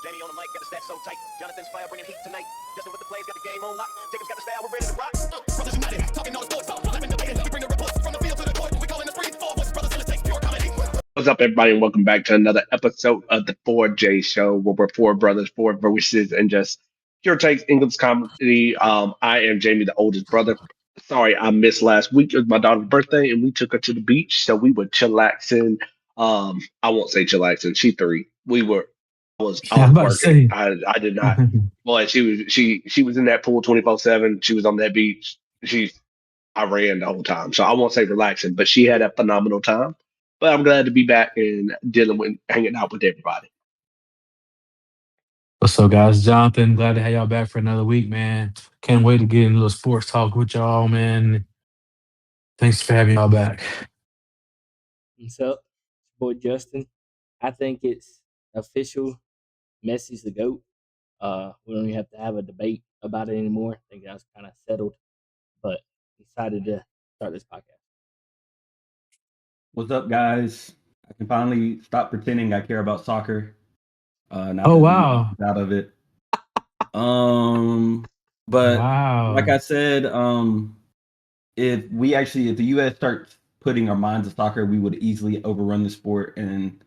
Jamie on the mic, got the stats so tight. Jonathan's fire bringing heat tonight. Justin with the plays, got the game on lock. Jacob's got the style, we're ready to rock. Brothers united, talking all sports, flipping the bacon. We bring the reports from the field to the court. We call in the free four voices, brothers in the stakes, pure comedy. What's up, everybody, and welcome back to another episode of the 4J Show, where we're four brothers, four voices, and just pure takes, English comedy. I am Jamie, the oldest brother. Sorry, I missed last week. It was my daughter's birthday, and we took her to the beach, so we were chillaxing. I won't say chillaxing. She's 3. I was Yeah, I was about to working. say. I did not. Boy, she was in that pool 24/7. She was on that beach. I ran the whole time, so I won't say relaxing, but she had a phenomenal time. But I'm glad to be back and dealing with hanging out with everybody. What's up, guys? Jonathan, glad to have y'all back for another week, man. Can't wait to get in a little sports talk with y'all, man. Thanks for having y'all back. What's up? Boy Justin. I think it's official. Messi's the GOAT. We don't even have to have a debate about it anymore. I think that was kind of settled. But decided to start this podcast. What's up, guys? I can finally stop pretending I care about soccer. Now Oh, that wow. I'm out of it. But Wow. like I said, if the U.S. starts putting our minds to soccer, we would easily overrun the sport. And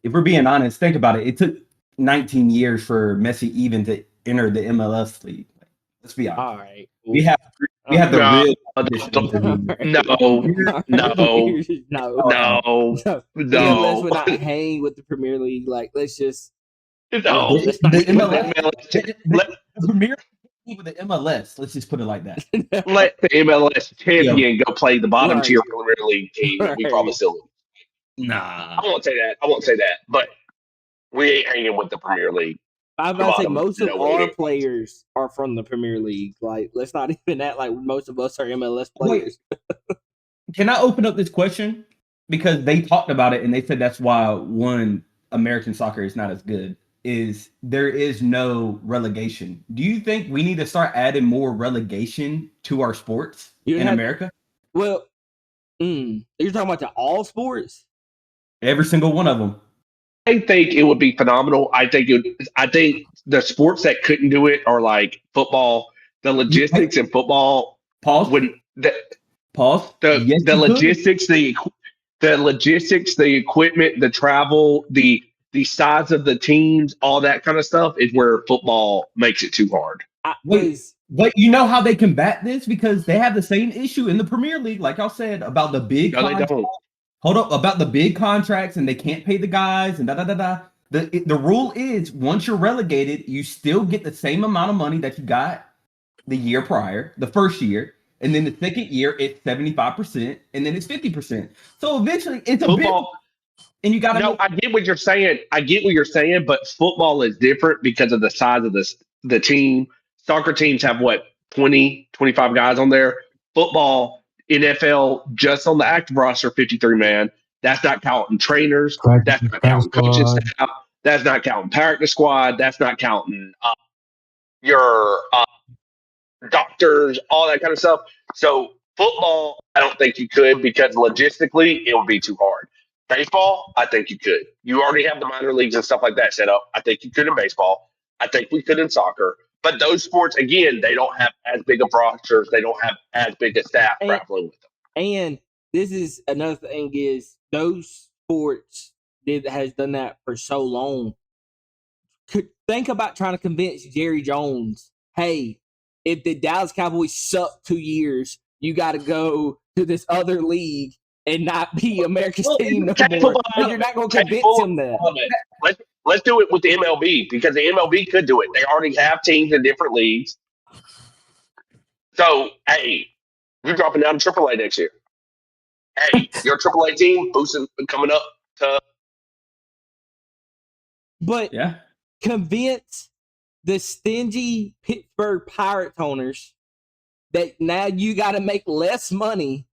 if we're being honest, think about it. It took 19 years for Messi even to enter the MLS league. Let's be honest. All right. We have the No, real MLS would not hang with the Premier League. Like, let's just no. let's not The do MLS, that. the Premier League with the MLS. Let's just put it like that. Let the MLS champion go play the bottom Right. tier Premier League team. We Right. probably still lose. Nah. I won't say that. But we ain't hanging with the Premier League. I'm about to say Bottom, most of no our way. players are from the Premier League. Like, let's not even act like most of us are MLS players. Can I open up this question? Because they talked about it and they said that's why American soccer is not as good. Is there is no relegation. Do you think we need to start adding more relegation to our sports in America? Well, you're talking about the all sports? Every single one of them. I think it would be phenomenal. I think the sports that couldn't do it are like football. The logistics in football Pause. Pause. Yes, the logistics, the equipment, the travel, the size of the teams, all that kind of stuff is where football makes it too hard. But you know how they combat this? Because they have the same issue in the Premier League, like I said, about the big contracts. Hold up, about the big contracts, and they can't pay the guys, and da-da-da-da. The rule is, once you're relegated, you still get the same amount of money that you got the year prior, the first year, and then the second year, it's 75%, and then it's 50%. So eventually, it's a football. And you got to I get what you're saying. But football is different because of the size of the team. Soccer teams have 20, 25 guys on there. Football, NFL, just on the active roster, 53 man. That's not counting trainers. That's not counting coaching staff. That's not counting practice squad. That's not counting your doctors, all that kind of stuff. So football, I don't think you could because logistically it would be too hard. Baseball, I think you could. You already have the minor leagues and stuff like that set up. I think you could in baseball. I think we could in soccer. But those sports, again, they don't have as big of rosters. They don't have as big a staff grappling with them. And this is another thing is those sports has done that for so long. Think about trying to convince Jerry Jones, hey, if the Dallas Cowboys suck 2 years, you got to go to this other league and not be America's team no more. You're not going to convince him that. Let's do it with the MLB because the MLB could do it. They already have teams in different leagues. So, hey, you're dropping down to AAA next year. Hey, your AAA team boosting coming up to. But convince the stingy Pittsburgh Pirates owners that now you got to make less money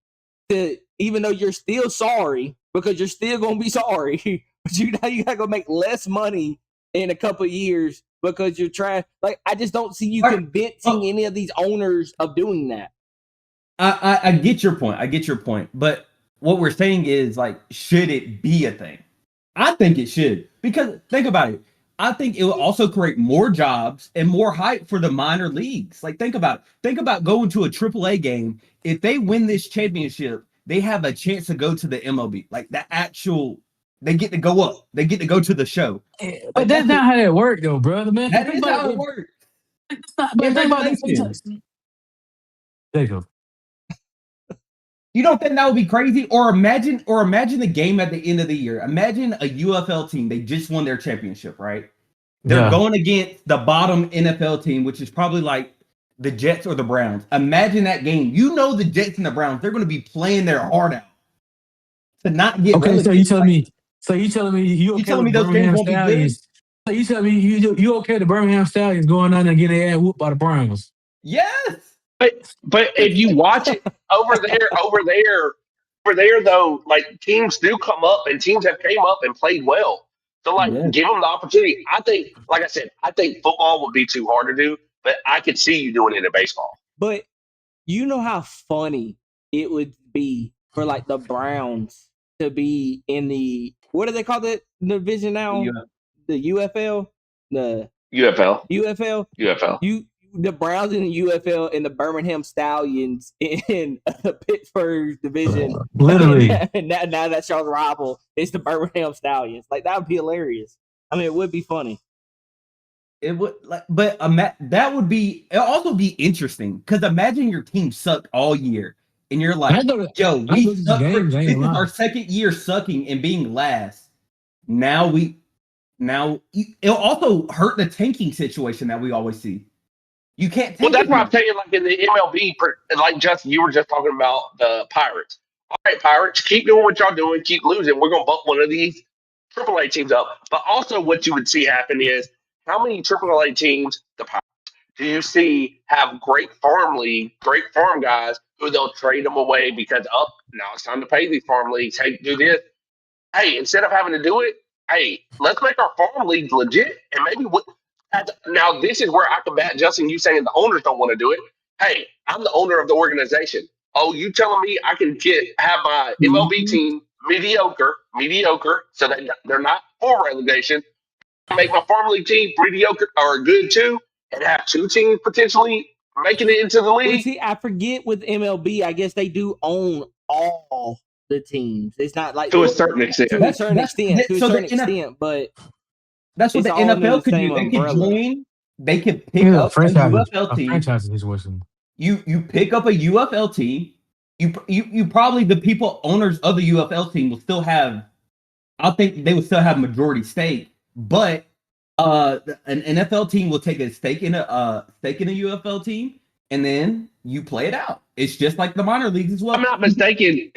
to, even though you're still sorry because you're still going to be sorry. But you got to go make less money in a couple of years because you're trying. Like, I just don't see you convincing any of these owners of doing that. I get your point. But what we're saying is, like, should it be a thing? I think it should. Because think about it. I think it will also create more jobs and more hype for the minor leagues. Like, think about it. Think about going to a AAA game. If they win this championship, they have a chance to go to the MLB. Like the actual, they get to go up. They get to go to the show. But Like, that's not how that works, though, brother, man. that Think is about how it it. works. But think about this. Imagination. Jacob. You don't think that would be crazy? Or imagine the game at the end of the year. Imagine a UFL team. They just won their championship, right? They're going against the bottom NFL team, which is probably like the Jets or the Browns. Imagine that game. You know the Jets and the Browns, they're going to be playing their heart out to not get relegated. So you telling me you okay telling me with those games Birmingham won't be good? Stallions? So you telling me you okay the Birmingham Stallions going on and getting their ass whooped by the Browns? Yes. But if you watch it over there though, like teams do come up and teams have came up and played well. So like Yes. give them the opportunity. I think, like I said, I think football would be too hard to do, but I could see you doing it in baseball. But you know how funny it would be for like the Browns to be in the, what do they call that division now? The UFL? The UFL. The Browns in the UFL and the Birmingham Stallions in the Pittsburgh division. Literally. And now that's y'all's rival. It's the Birmingham Stallions. Like, that would be hilarious. I mean, it would be funny. It would, like, but that would be, it'll also be interesting because imagine your team sucked all year and you're like, yo, we suck. This is our second year sucking and being last. Now it'll also hurt the tanking situation that we always see. You can't. Well, that's why I'm saying, like in the MLB, like you were just talking about the Pirates. All right, Pirates, keep doing what y'all doing, keep losing. We're gonna bump one of these AAA teams up. But also, what you would see happen is how many AAA teams, the Pirates, do you see have great farm guys who they'll trade them away because now it's time to pay these farm leagues. Hey, do this. Hey, instead of having to do it, hey, let's make our farm leagues legit and maybe now, this is where I combat Justin. You saying the owners don't want to do it. Hey, I'm the owner of the organization. Oh, you telling me I can have my MLB team mediocre, so that they're not for relegation. Make my farm league team mediocre or good too, and have two teams potentially making it into the league. Well, see, I forget with MLB. I guess they do own all the teams. It's not like to a certain extent. But that's what the NFL could do. They could join. They could pick up a UFL team. Franchise situation. You pick up a UFL team. You probably, the owners of the UFL team will still have. I think they will still have majority stake, but an NFL team will take a stake in a UFL team, and then you play it out. It's just like the minor leagues as well. If I'm not mistaken,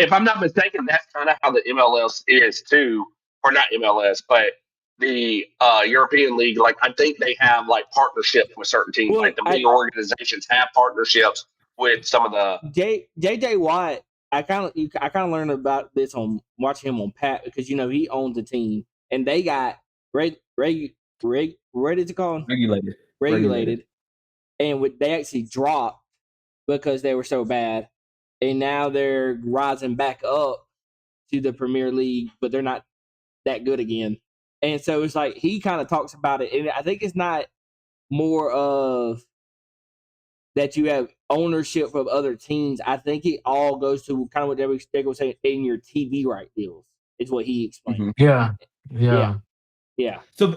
that's kind of how the MLS is too, or not MLS, but the European League. Like, I think they have like partnerships with certain teams. Well, like the big organizations have partnerships with some of the JJ Watt. I kind of learned about this on watching him on Pat, because he owns a team and they got what is it called? Regulated, and they actually dropped because they were so bad, and now they're rising back up to the Premier League, but they're not that good again. And so it's like he kind of talks about it, and I think it's not more of that you have ownership of other teams. I think it all goes to kind of what Derek was saying in your TV right deals. Is what he explained. Mm-hmm. Yeah. So,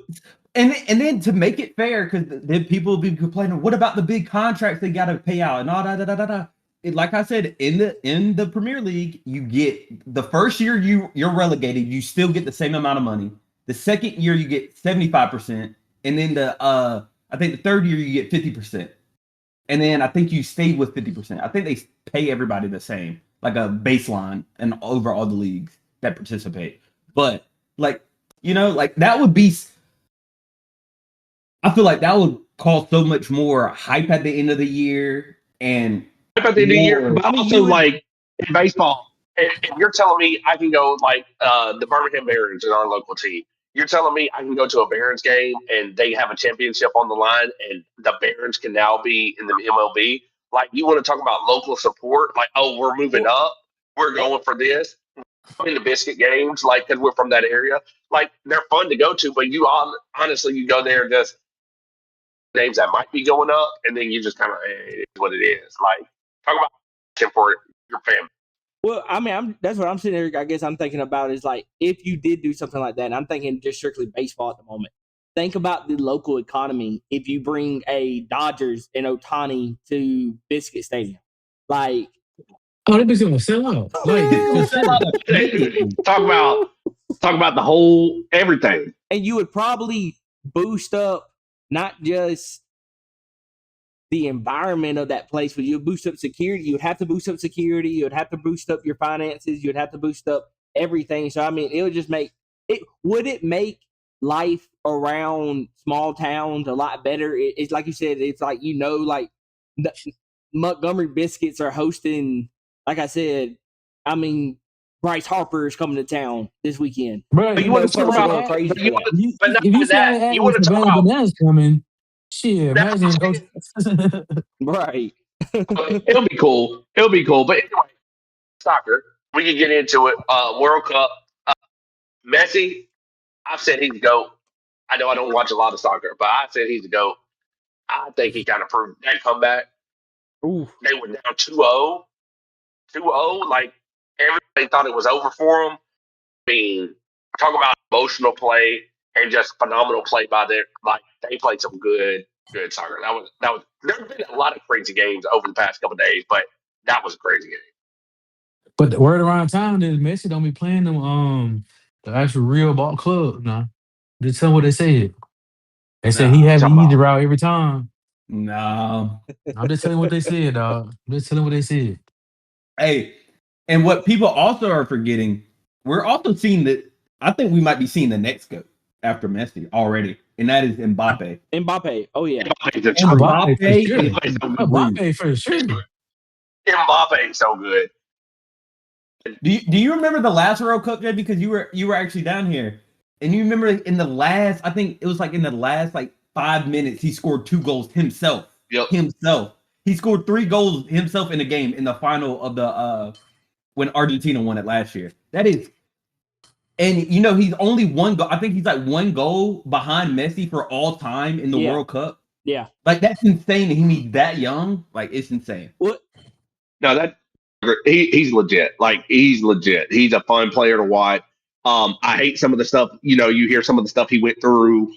and then to make it fair, because then people will be complaining, what about the big contracts they got to pay out and all that? Like I said, in the Premier League, you get the first year you're relegated, you still get the same amount of money. The second year you get 75%, and then I think the third year you get 50%, and then I think you stay with 50%. I think they pay everybody the same, like a baseline, and over all the leagues that participate. But like that would be. I feel like that would cause so much more hype at the end of the year, and hype at the end of the year. But also, like in baseball, if you're telling me I can go like the Birmingham Barons in our local team, you're telling me I can go to a Barons game and they have a championship on the line, and the Barons can now be in the MLB. Like, you want to talk about local support? Like, oh, we're moving up, we're going for this. in the biscuit games, like because we're from that area. Like they're fun to go to, but you honestly you go there just names that might be going up, and then you just kind of it is what it is. Like talk about for your family. Well, I mean, that's what I'm sitting there. I guess I'm thinking about is like if you did do something like that, and I'm thinking just strictly baseball at the moment. Think about the local economy if you bring a Dodgers and Ohtani to Biscuit Stadium. Like, oh, that bitch gonna sell out. Talk about the whole everything. And you would probably boost up not just the environment of that place, but you would boost up security. You would have to boost up security. You would have to boost up your finances. You would have to boost up everything. So I mean, it would just make it. Would it make life around small towns a lot better? It's like you said. It's like like the Montgomery Biscuits are hosting. Like I said, I mean, Bryce Harper is coming to town this weekend. Bro, you want to talk about crazy? If you say you want to talk about bananas coming. Shit, imagine right. It'll be cool. It'll be cool. But anyway, soccer. We can get into it. World Cup. Messi. I've said he's the GOAT. I know I don't watch a lot of soccer, but I said he's the GOAT. I think he kind of proved that comeback. Ooh. They were down 2-0. 2-0. Like everybody thought it was over for them. I mean, talk about emotional play and just phenomenal play by their. Like they played some good soccer. That was. There's been a lot of crazy games over the past couple of days, but that was a crazy game. But the word around town is Messi don't be playing them the actual real ball club. Nah, just tell what they said. They said he had the easy route every time. No, I'm just telling what they said, dog. I'm just telling what they said. Hey, and what people also are forgetting, we're also seeing that. I think we might be seeing the next GOAT after Messi already, and that is Mbappe. Mbappe. Oh yeah. Mbappe for sure. Mbappe is so good. Do you remember the last World Cup, Jay? Because you were actually down here, and you remember in the last, I think it was like in the last 5 minutes, he scored 2 goals himself. Yep. Himself. He scored 3 goals himself in a game in the final of the when Argentina won it last year. That is, and he's only 1 goal. I think he's like 1 goal behind Messi for all time in the World Cup. Yeah. Like that's insane that he's that young. Like it's insane. What? No, he's legit. Like he's legit. He's a fun player to watch. I hate some of the stuff. You hear some of the stuff he went through,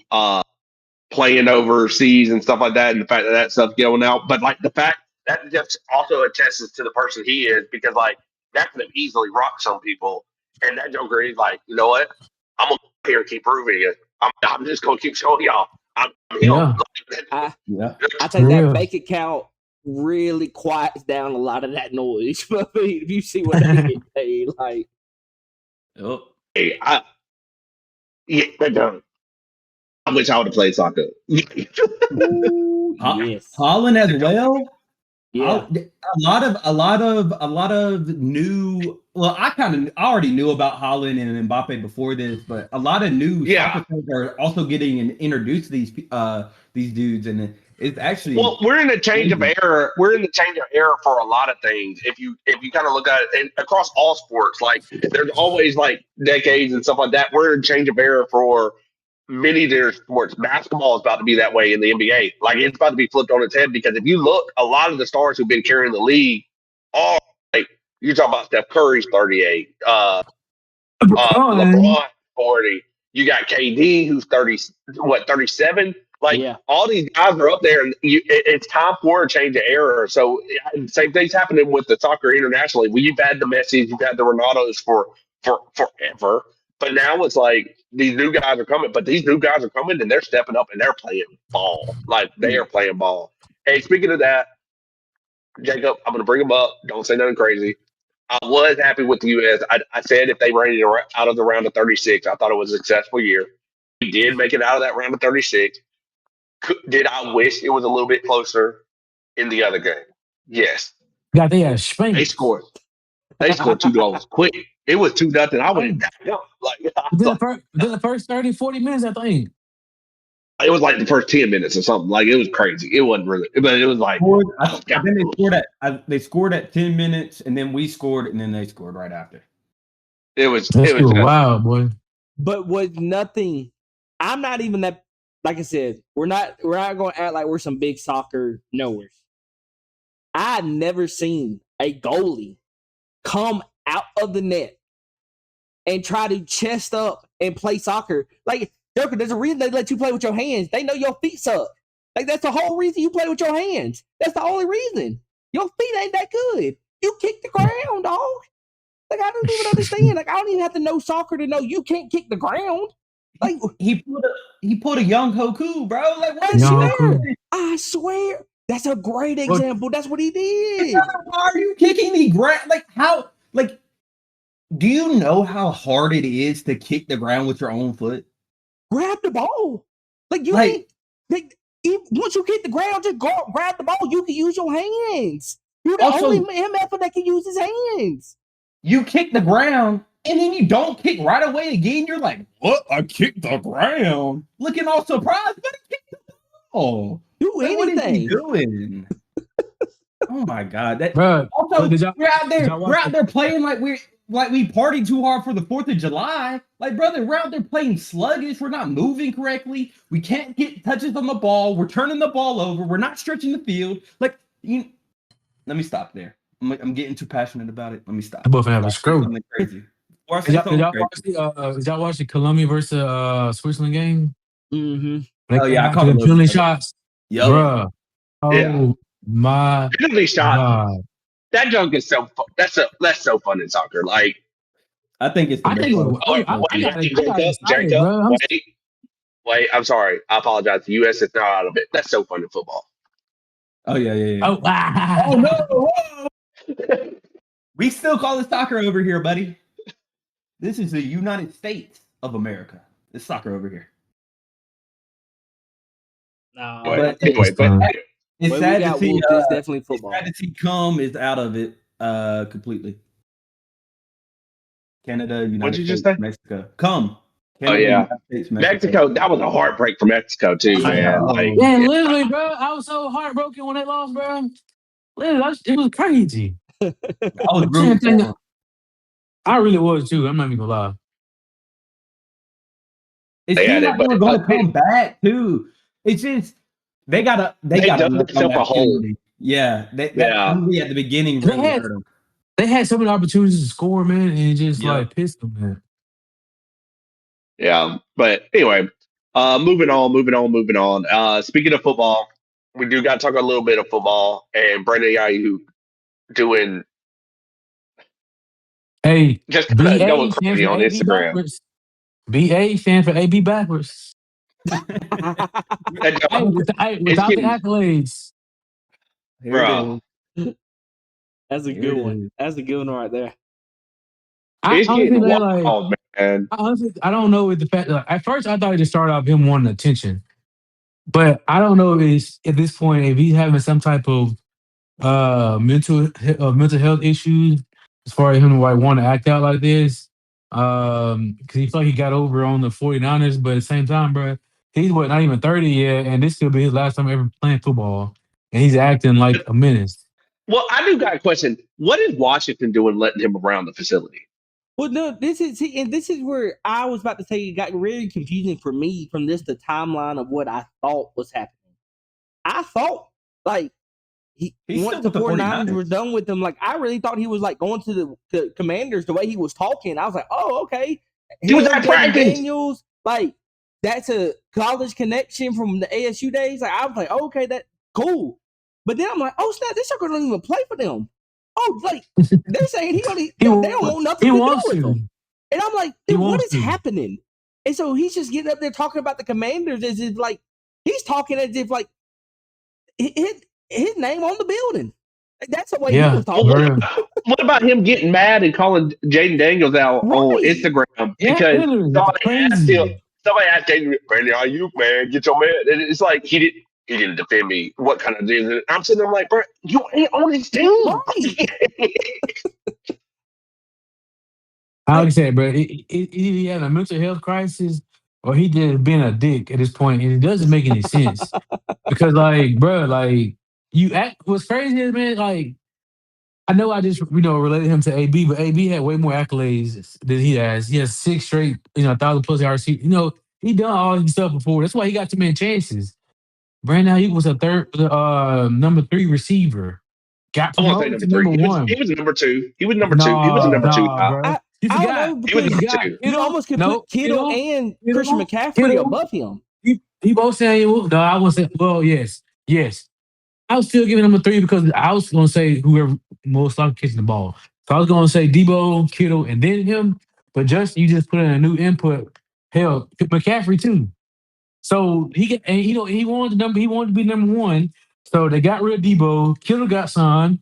playing overseas and stuff like that, and the fact that stuff's going out. But like the fact that just also attests to the person he is, because like that could have easily rocked some people. And that Joker is like, you know what? I'm gonna here and keep proving it. I'm just gonna keep showing y'all. I'm him. I think that bank account really quiets down a lot of that noise. I mean, if you see what they get paid, like, hey, they're done. I wish I would have played soccer. Ooh, yes, Holland as well. Yeah, a lot of new. Well, I already knew about Holland and Mbappe before this, but a lot of new soccer players are also getting introduced to these dudes, and it's actually we're in a change of era. We're in the change of era for a lot of things. If you kind of look at it, and across all sports, like there's always like decades and stuff like that. We're in change of era for many different sports. Basketball is about to be that way in the NBA. Like it's about to be flipped on its head, because if you look, a lot of the stars who've been carrying the league are like, you're talking about Steph Curry's 38, LeBron 40. You got KD who's 37. Like all these guys are up there, and it's time for a change of era. So same thing's happening with the soccer internationally. You've had the Messis, you've had the Renatos for forever. But now it's like these new guys are coming, and they're stepping up and they're playing ball. Like they are playing ball. Hey, speaking of that, Jacob, I'm going to bring them up. Don't say nothing crazy. I was happy with the U.S. I said if they made it out of the round of 36, I thought it was a successful year. We did make it out of that round of 36. Did I wish it was a little bit closer in the other game? Yes. Yeah, they had spanked. They scored 2 goals quick. It was 2-0. I went down. The first 30, 40 minutes, I think. It was like the first 10 minutes or something. Like it was crazy. It wasn't really, but it was like they scored at 10 minutes, and then we scored, and then they scored right after. It was wild, boy. But was nothing. I'm not even that. Like I said, we're not going to act like we're some big soccer knowers. I never seen a goalie come out of the net and try to chest up and play soccer. Like, Joker, there's a reason they let you play with your hands. They know your feet suck. Like, that's the whole reason you play with your hands. That's the only reason. Your feet ain't that good. You kick the ground, dog. Like, I don't even understand. Like, I don't even have to know soccer to know you can't kick the ground. Like, he put a young Hoku, bro. Like, what? I swear. That's a great example. That's what he did. Why are you kicking the ground? Like, how? Like, do you know how hard it is to kick the ground with your own foot? Grab the ball. Like, you ain't. Like, once you kick the ground, just grab the ball. You can use your hands. You're the only MF that can use his hands. You kick the ground, and then you don't kick right away again. You're like, what? I kicked the ground. Looking all surprised. But I kicked the ball. Do anything. What is he doing? Oh my God! Bro, also, we're out there playing like we partied too hard for the 4th of July. Like, brother, we're out there playing sluggish. We're not moving correctly. We can't get touches on the ball. We're turning the ball over. We're not stretching the field. Like, let me stop there. I'm getting too passionate about it. Let me stop. I'm both have a stroke. Crazy. Did y'all watch the Colombia versus Switzerland game? Mm-hmm. Oh yeah, I caught the penalty shots. Yep. Bruh. Oh my penalty shot. God. That junk is so fun. That's so fun in soccer. Like, I think it's. Wait. I'm sorry. I apologize. The U.S. is not out of it. That's so fun in football. Oh yeah. Oh, oh no! Whoa. We still call it soccer over here, buddy. This is the United States of America. It's soccer over here. No, but it's sad to see. It's definitely football. It's sad to see Cum is out of it completely. Canada, United States, Mexico. Come. Canada, United States, Mexico. That was a heartbreak for Mexico too, man. Like, literally, bro. I was so heartbroken when they lost, bro. Literally, it was crazy. I really was too. I'm not even gonna lie. It seems like they're going to come back too. It's just they got themselves a hole. Yeah, that movie at the beginning really hurt them. They had so many opportunities to score, man, and it just like pissed them, man. Yeah, but anyway, moving on. Speaking of football, we do got to talk a little bit of football. And Brandon Ayuk doing. Hey, just going crazy on Instagram. Backwards. BA stand for AB backwards. Without the accolades. Bro. That's a good one. That's a good one right there. I don't know with the fact that at first I thought it just started off him wanting attention. But I don't know if it's at this point if he's having some type of mental health issues as far as him like want to act out like this. Because he felt like he got over on the 49ers, but at the same time, bro, he's not even 30 yet, and this could be his last time ever playing football, and he's acting like a menace. Well, I do got a question. What is Washington doing letting him around the facility? Well, no, this is where I was about to say it got really confusing for me from the timeline of what I thought was happening. I thought like once the 49ers were done with him, like I really thought he was like going to the Commanders the way he was talking. I was like, oh, okay. He was at practice. Daniels, like that's a college connection from the ASU days. Like I was like, oh, okay, that's cool. But then I'm like, oh snap, this sucker don't even play for them. Oh, like they're saying they don't want nothing to do with him. And I'm like, what is happening? And so he's just getting up there talking about the Commanders as if like he's talking as if like his name on the building. That's the way he was talking. What about him getting mad and calling Jaden Daniels out on Instagram because somebody asked Jaden, Brandon Ayuk, man, get your man. And it's like he didn't defend me. What kind of deal? I'm sitting there like, bro, you ain't on his team. Like I said, bro, he had a mental health crisis or he just being a dick at this point, and it doesn't make any sense. Because, like, bro, like, you act, what's crazy is, man, like, I know I just related him to AB, but AB had way more accolades than he has. He has 6 straight 1,000+ yards. He done all his stuff before. That's why he got too many chances. Brandon Ayuk was a number 3 receiver. Got I want to say promoted to number 3. number 1. He was number 2. He was number 2. He was a Nah, number 2 nah, guy. bro. You I don't forgot. know He was because number Got 2. you almost could put Kittle and Christian McCaffrey above him. He both saying, no, I was saying, well, yes. I was still giving him a 3 because I was going to say whoever most likely catching the ball. So I was going to say Debo, Kittle, and then him. But Justin, you just put in a new input. Hell, McCaffrey too. So he wanted to be number 1. So they got rid of Debo. Kittle got signed.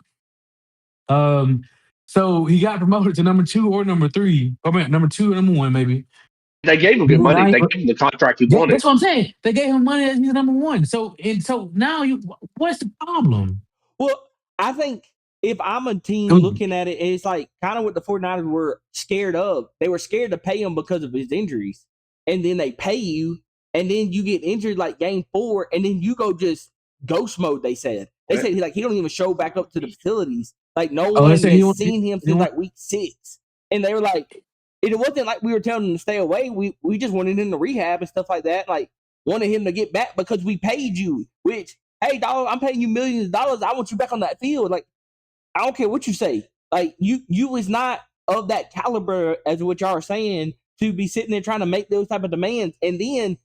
So he got promoted to number 2 or number 3. I mean, number 2 or number 1 maybe. They gave him good money. They gave him the contract he wanted. That's what I'm saying. They gave him money as he's number 1. So now what's the problem? Well, I think if I'm a team looking at it, it's like kind of what the 49ers were scared of. They were scared to pay him because of his injuries. And then they pay you, and then you get injured like game 4, and then you go just ghost mode, they said. They said he don't even show back up to the facilities. Like no one has seen him since like week 6. And they were like, it wasn't like we were telling him to stay away. We just wanted him to rehab and stuff like that. Like wanted him to get back because we paid you, which, hey, dog, I'm paying you millions of dollars. I want you back on that field. Like, I don't care what you say. Like, you is not of that caliber as what y'all are saying to be sitting there trying to make those type of demands. And then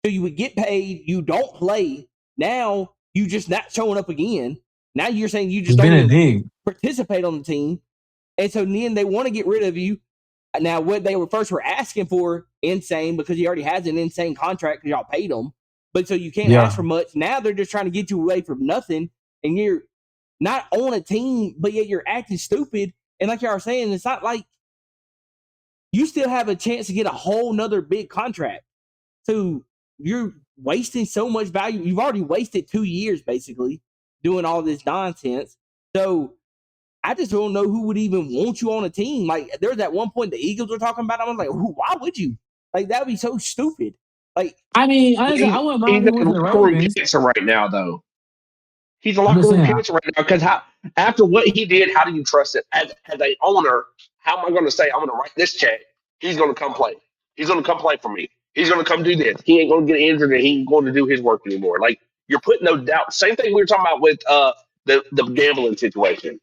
so you would get paid, you don't play. Now you just not showing up again. Now you're saying you just don't participate on the team. And so then they want to get rid of you. Now, what they were asking for, insane, because he already has an insane contract because y'all paid him. But so you can't ask for much. Now they're just trying to get you away from nothing. And you're not on a team, but yet you're acting stupid. And like y'all are saying, it's not like you still have a chance to get a whole nother big contract. So you're wasting so much value. You've already wasted 2 years, basically, doing all this nonsense. So I just don't know who would even want you on a team. Like there was at one point the Eagles were talking about. I was like, why would you? Like that would be so stupid. Like I mean, honestly, I wouldn't mind him with the Ravens. Cancer right now, though. He's a locker room cancer right now because after what he did, how do you trust it as an owner? How am I going to say I'm going to write this check? He's going to come play. He's going to come play for me. He's going to come do this. He ain't going to get injured and he ain't going to do his work anymore. Like you're putting no doubt. Same thing we were talking about with the gambling situation.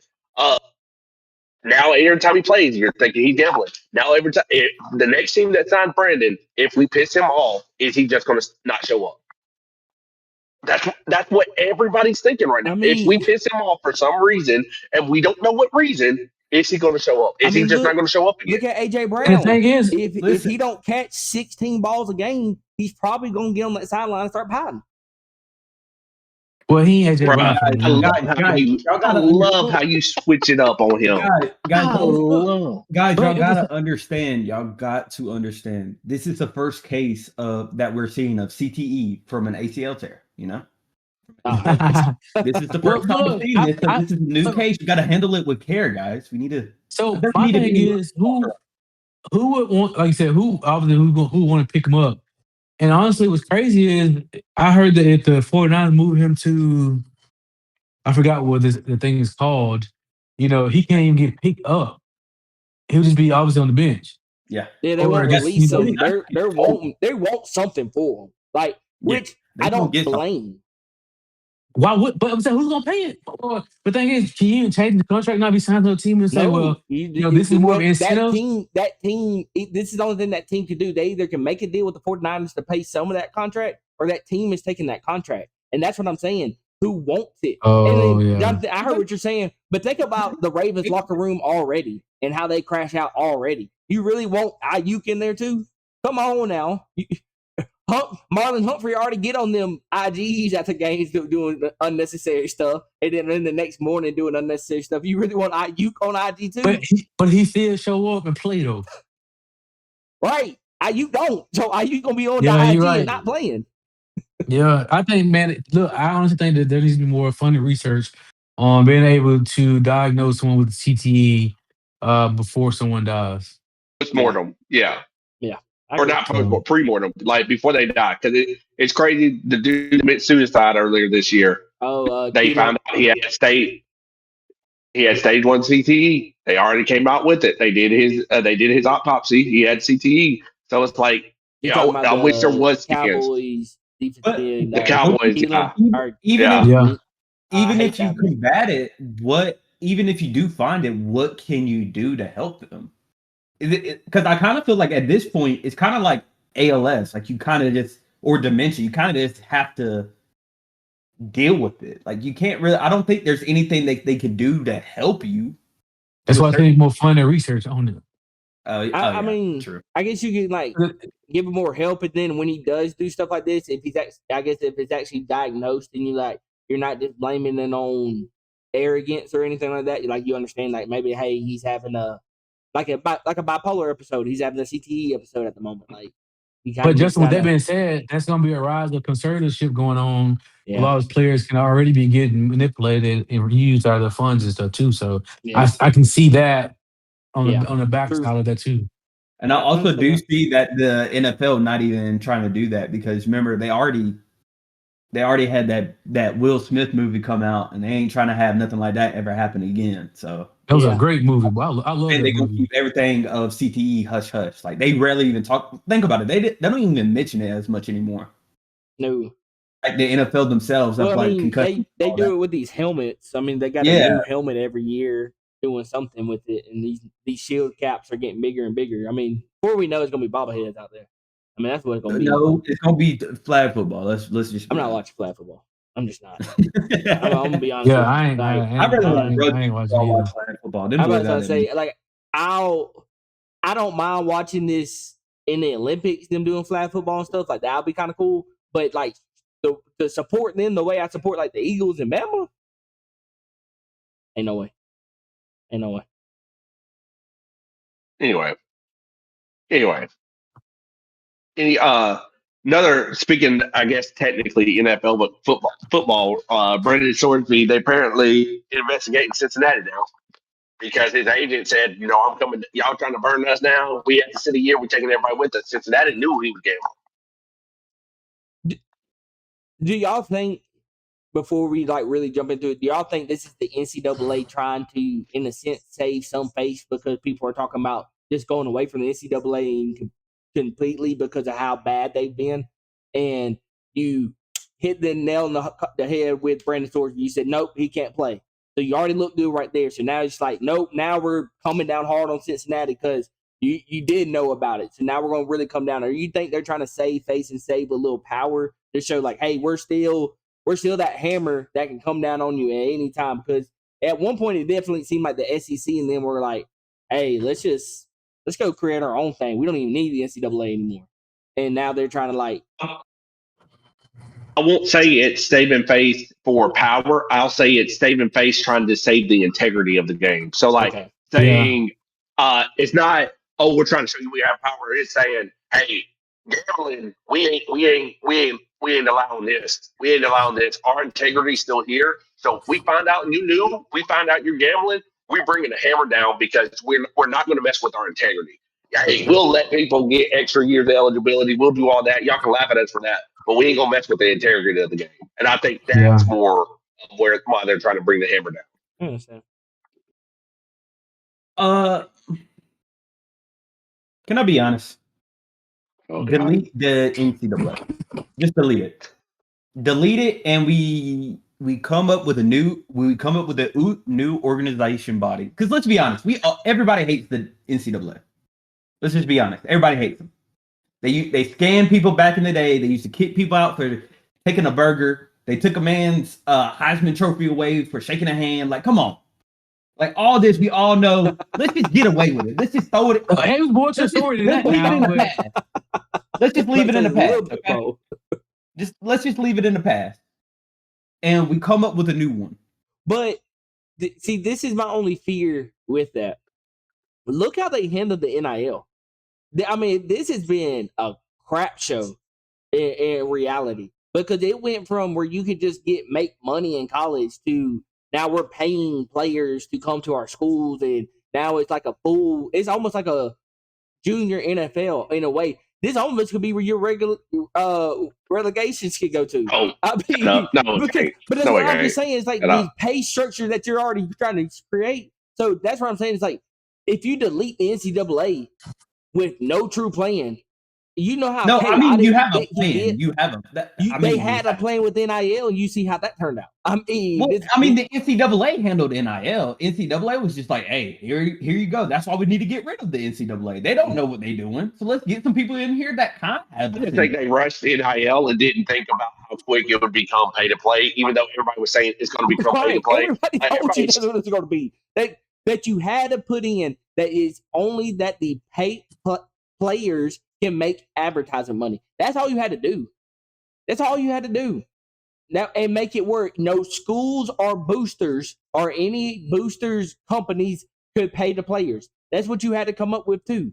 Now every time he plays, you're thinking he's gambling. Now every time the next team that signed Brandon, if we piss him off, is he just going to not show up? That's what everybody's thinking right now. If we piss him off for some reason and we don't know what reason, is he going to show up? Is he just not going to show up again? Look at AJ Brown. And the thing is, if he don't catch 16 balls a game, he's probably going to get on that sideline and start pouting. Well, he ain't AJ Brown. I love how you switch it up on him. Guys, y'all gotta understand. Y'all got to understand. This is the first case that we're seeing of CTE from an ACL tear. You know, this is the first time we've seen this. This is a new case. You got to handle it with care, guys. We need to. So my thing is, who would want, like you said, who want to pick him up? And honestly, what's crazy is I heard that if the 49ers move him to, I forgot what the thing is called, he can't even get picked up. He'll just be obviously on the bench. Yeah, they won't release him. They want something for him. Like, which I don't blame. Why would? But I'm saying, who's gonna pay it? The thing is, can you change the contract now? Be signed to a team and say, this is more of an incentive. That team. This is the only thing that team can do. They either can make a deal with the 49ers to pay some of that contract, or that team is taking that contract. And that's what I'm saying. Who wants it? I heard what you're saying, but think about the Ravens locker room already and how they crash out already. You really want Ayuk in there too? Come on now. Marlon Humphrey already get on them IGs after games doing unnecessary stuff, and then in the next morning doing unnecessary stuff. You really want Ayuk on IG too? But he still show up and play though. Right. Ayuk don't. So Ayuk gonna be on the IG and not playing. Yeah, I think, man, look, I honestly think that there needs to be more funded research on being able to diagnose someone with CTE before someone dies. Postmortem, yeah. Or not post-mortem, pre-mortem, like before they die. Because it's crazy. The dude committed suicide earlier this year. They found out he had state He had stage 1 CTE. They already came out with it. They did his autopsy. He had CTE. So it's like, You're talking about I wish there the was scans. Cowboys defensive But end, The Cowboys, Keelan, yeah, or even yeah. if Yeah. I even hate if you that, man. combat it, even if you do find it, what can you do to help them? Because I kind of feel like at this point it's kind of like ALS, like you kind of just or dementia, you kind of just have to deal with it. Like you can't really. I don't think there's anything they could do to help you. That's To a why I certain. think more fun and research on it. I Yeah, mean, true. I guess you could like give him more help, and then when he does do stuff like this, if he's I guess if it's actually diagnosed, and you're not just blaming it on arrogance or anything like that. You understand, like maybe hey, he's having a bipolar episode. He's having a CTE episode at the moment. Like he kind But of needs just with that to being said, that's going to be a rise of conservatorship going on. A yeah, lot of players can already be getting manipulated and used out of the funds and stuff too. So yeah, I can see that on yeah. the True. backside of that too. And I Yeah, also do understand see that the NFL not even trying to do that because remember they already had that Will Smith movie come out and they ain't trying to have nothing like that ever happen again. So That was a Yeah. great movie. I love and that they gonna movie. keep everything of CTE hush hush. Like they rarely even talk. Think about it. They don't even mention it as much anymore. No. Like the NFL themselves have Well, I like mean, concussions. they all do that. it with these helmets. I mean, they got a Yeah. new helmet every year doing something with it, and these shield caps are getting bigger and bigger. I mean, before we know, it's gonna be bobbleheads out there. I mean, that's what it's gonna be. No, it's gonna be flag football. Let's just. I'm Be not honest. watching flag football. I'm just not. I'm gonna be honest Yeah, with you. Like, I rather want I ain't rugby watching football either. watch flag football. Them I'm boys about out to there. say, like, I don't mind watching this in the Olympics, them doing flag football and stuff like that. Would be kind of cool. But like to support them the way I support like the Eagles and Bama, ain't no way. Ain't no way. Anyway, any another speaking, I guess technically NFL, but football. Brendan Shorsby, they apparently investigating Cincinnati now because his agent said, I'm coming. Y'all trying to burn us now? We had to sit a year. We're taking everybody with us. Cincinnati knew he was gambling. Do y'all think before we like really jump into it, do y'all think this is the NCAA trying to, in a sense, save some face because people are talking about just going away from the NCAA completely because of how bad they've been? And you hit the nail on the head with Brandon Thornton. You said, nope, he can't play. So you already look good right there. So now it's like, nope, now we're coming down hard on Cincinnati because you did know about it. So now we're going to really come down. Or you think they're trying to save face and save a little power to show like, hey, we're still that hammer that can come down on you at any time. Because at one point it definitely seemed like the SEC and then we're like, hey, let's go create our own thing. We don't even need the NCAA anymore. And now they're trying to like, I won't say it's saving face for power. I'll say it's saving face trying to save the integrity of the game. So, like okay, Yeah. saying, it's not, oh, we're trying to show you we have power. It's saying, hey, gambling, we ain't allowing this. We ain't allowing this. Our integrity's still here. So if we find out we find out you're gambling, we're bringing the hammer down because we're not going to mess with our integrity. Hey, we'll let people get extra years of eligibility. We'll do all that. Y'all can laugh at us for that, but we ain't gonna mess with the integrity of the game. And I think Yeah. that's more why they're trying to bring the hammer down. I understand. Can I be honest? Okay. Delete the NCAA. Just delete it. Delete it, and we come up with a new new organization body. Because let's be honest, everybody hates the NCAA. Let's just be honest. Everybody hates them. They scanned people back in the day. They used to kick people out for taking a burger. They took a man's Heisman Trophy away for shaking a hand. Like, come on. Like all this, we all know. Let's just get away with it. Let's just throw it. It was more to the story than that Let's leave it now. in the But past. Let's just leave it in the A little past. bit Okay? more. Let's just leave it in the past, and we come up with a new one. But see, this is my only fear with that. Look how they handled the NIL. I mean, this has been a crap show in reality because it went from where you could just make money in college to now we're paying players to come to our schools, and now it's like it's almost like a junior NFL in a way. This almost could be where your regular relegations could go to. Oh, I mean, no, but that's what I'm just saying. It's like the pay structure that you're already trying to create. So that's what I'm saying. It's like if you delete the NCAA with no true plan, you know how. No, I mean you have a plan. You have a. They had a plan with NIL, and you see how that turned out. I mean, the NCAA handled NIL. NCAA was just like, hey, here you go. That's why we need to get rid of the NCAA. They don't know what they're doing, so let's get some people in here that kind of have. I didn't think they rushed NIL and didn't think about how quick it would become pay to play, even though everybody was saying it's going to become pay to play. Everybody told you that's what it's going to be. That you had to put in that is only that the pay players can make advertising money. That's all you had to do. That's all you had to do. Now and make it work. No schools or boosters or any boosters companies could pay the players. That's what you had to come up with too.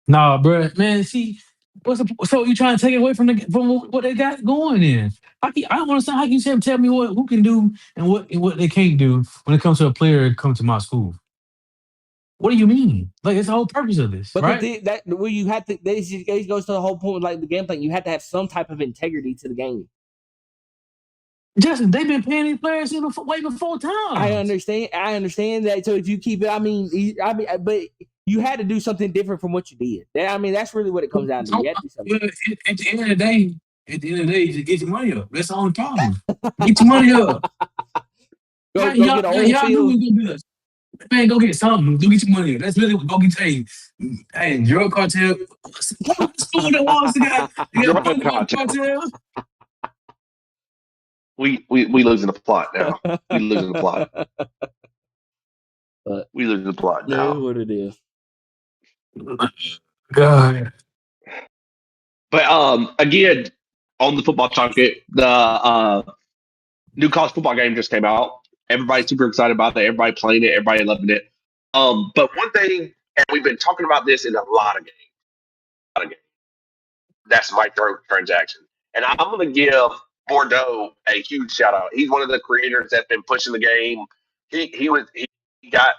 Nah, bro, man. See, so you trying to take it away from what they got going in? I don't understand how you tell me who can do and what they can't do when it comes to a player come to my school. What do you mean? Like, it's the whole purpose of this, right? Where you have to, this goes to the whole point, like the game thing. You have to have some type of integrity to the game. Justin, they've been paying these players way before time. I understand that. So if you keep it, but you had to do something different from what you did. I mean, that's really what it comes down to. You had to do something. At the end of the day, just get your money up. That's the only problem. Get your money up. Go get a whole field. Man, go get something. Go get your money. That's really what go get paid. Hey, drug cartel. School that wants to get drug cartel. We losing the plot now. We losing the plot. We losing the plot now. Know what it is. God. But again, on the football topic, the new college football game just came out. Everybody's super excited about it. Everybody playing it. Everybody loving it. But one thing, and we've been talking about this in a lot of games, that's microtransaction. And I'm going to give Bordeaux a huge shout out. He's one of the creators that's been pushing the game. He got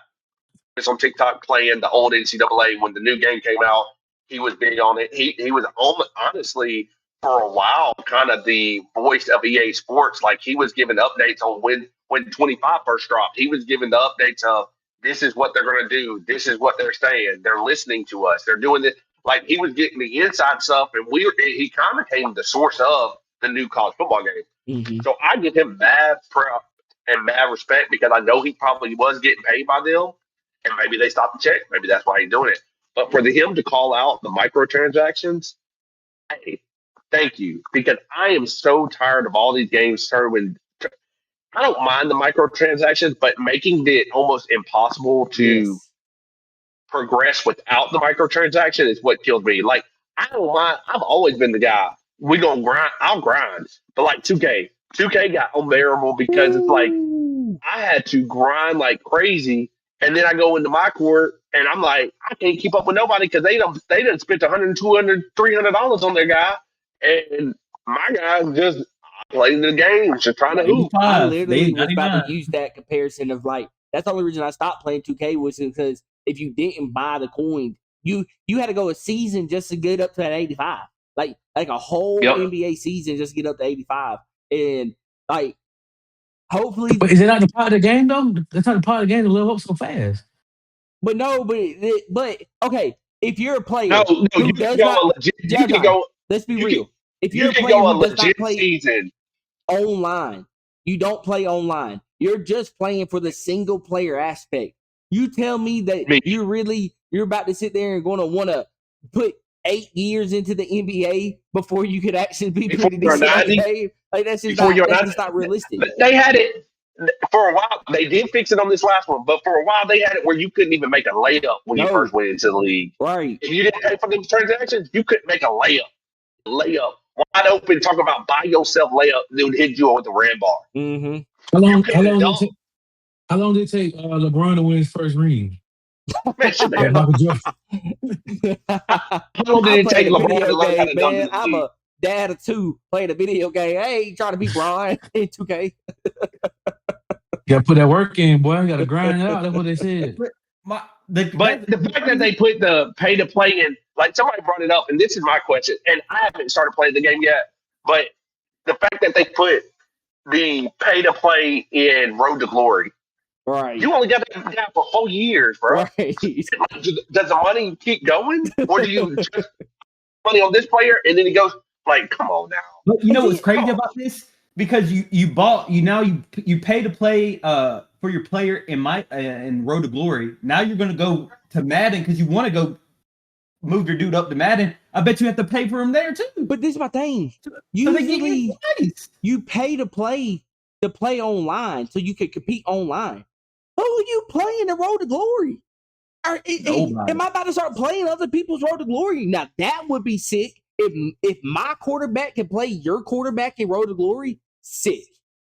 this on TikTok playing the old NCAA when the new game came out. He was big on it. He was honestly for a while kind of the voice of EA Sports. Like he was giving updates on when 25 first dropped. He was giving the updates of this is what they're going to do. This is what they're saying. They're listening to us. They're doing this. Like he was getting the inside stuff, and he kind of came the source of the new college football game. Mm-hmm. So I give him mad prep and mad respect because I know he probably was getting paid by them, and maybe they stopped the check. Maybe that's why he's doing it. But for him to call out the microtransactions, hey, thank you, because I am so tired of all these games turning. I don't mind the microtransactions, but making it almost impossible to progress without the microtransaction is what kills me. Like, I don't mind. I've always been the guy. We gonna grind. I'll grind. But like 2K got unbearable because it's like I had to grind like crazy, and then I go into my court and I'm like, I can't keep up with nobody because they done spent $100, $200, $300 on their guy, and my guy just playing the game, just trying to hoop. I literally was about to use that comparison of like that's the only reason I stopped playing 2K was because if you didn't buy the coin, you had to go a season just to get up to that 85. Like a whole NBA season just to get up to 85. And like hopefully But is it not the part of the game though? That's not the part of the game to level up so fast. But okay, if you're a player who does not let's be real. If you're a player who does not play season online, you don't play online. You're just playing for the single player aspect. You tell me that you're about to sit there and going to want to put 8 years into the NBA before you could actually be pretty decent at the game. Like that's just not realistic. They had it for a while. They did fix it on this last one, but for a while they had it where you couldn't even make a layup when you first went into the league. Right. If you didn't pay for those transactions, you couldn't make a layup. Wide open, talk about by yourself layup, dude hit you with the red bar. Mm-hmm. How long did it take LeBron to win his first ring? Man, how long did it take LeBron to learn how to dunk? I'm a dad of two playing a video game. Hey, trying to beat Brian in 2K. You gotta put that work in, boy. You gotta grind it out. That's what they said. But the fact that they put the pay to play in, like somebody brought it up, and this is my question, and I haven't started playing the game yet, but the fact that they put the pay to play in Road to Glory, Right. you only got to do that for 4 years, bro. Right. Like, does the money keep going, or do you just money on this player and then he goes like, come on now? But you know what's crazy about this? Because you bought you pay to play for your player in Road to Glory. Now you're gonna go to Madden because you want to go move your dude up to Madden. I bet you have to pay for him there too. But this is my thing. Usually you pay to play online so you can compete online. Who are you playing in Road to Glory? Am I about to start playing other people's Road to Glory? Now that would be sick. If my quarterback can play your quarterback in Road to Glory, sick.